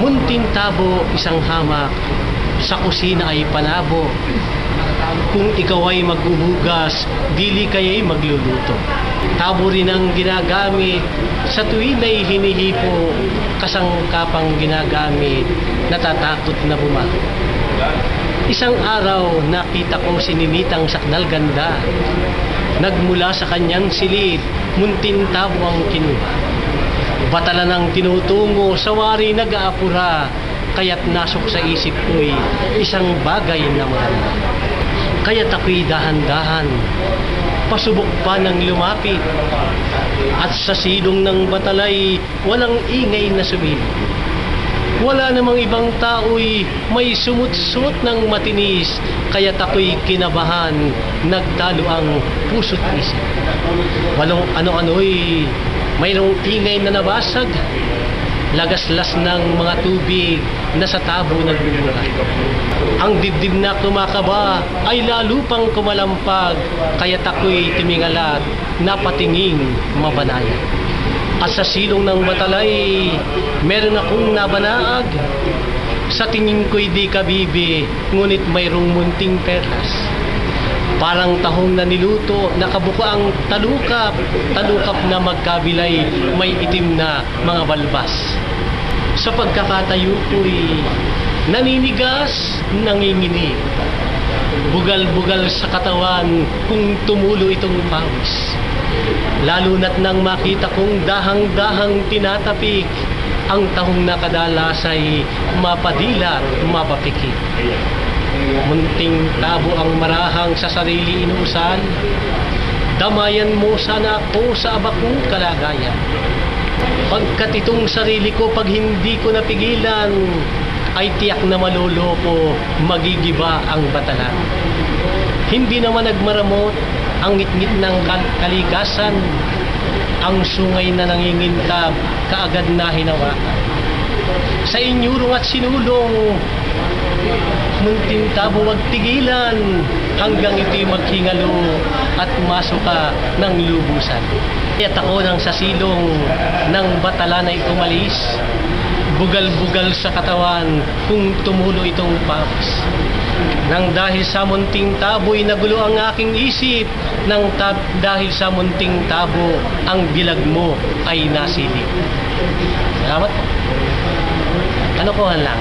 Munting tabo, isang hamak, sa kusina ay panabo. Kung ikaw ay maghuhugas, dili kaya'y magluluto. Tabo rin ang ginagamit sa tuwin ay hinihipo, kasangkapang ginagamit, natatakot na bumaho. Isang araw, nakita ko si Ninitang sakdal ganda. Nagmula sa kanyang silid, munting tabo ang kinuha. Batala ng tinutungo, sawari nag-aapura, kaya't nasok sa isip ko'y isang bagay na maganda. Kaya't ako'y dahan-dahan, pasubok pa ng lumapit, at sa silong ng batalay, walang ingay na sumilip. Wala namang ibang tao'y may sumut-sumut ng matinis, kaya't ako'y kinabahan, nagtalo ang puso't isip. Walong ano-ano'y mayroong ingay na nabasag, lagaslas ng mga tubig na sa tabo nagbubura. Ang dibdib na kumakaba ay lalo pang kumalampag, kaya't ako'y timingalat, napatinging mabanaya. At sa silong ng batalay, meron akong nabanaag. Sa tingin ko'y di kabibi, ngunit mayroong munting perlas. Parang tahong na niluto, nakabuko ang talukap na magkabilay, may itim na mga balbas. Sa pagkakatayo ko'y naninigas, nanginginig. Bugal-bugal sa katawan kung tumulo itong pawis. Lalo na't nang makita kong dahang-dahang tinatapik, ang tahong nakadalasay mapadilat, mapapikit. Munting tabo ang marahang sa sarili inuusan, damayan mo sana ako sa abakong kalagayan. Pagkat itong sarili ko, pag hindi ko napigilan, ay tiyak na maluloko, magigiba ang batalan. Hindi naman nagmaramot ang ngit-ngit ng kalikasan, ang sungay na nangingintab, kaagad na hinawakan. Sa inyurong at sinulong, munting tabo wag tigilan, hanggang ito'y maghingalo at masuka ng lubusan. Kaya't ako nang sa silong ng batalan ay umalis, bugal-bugal sa katawan kung tumulo itong pawis. Nang dahil sa munting tabo'y nagulo ang aking isip, dahil sa munting tabo ang bilag mo ay nasilip. Salamat po. Kalokohan lang.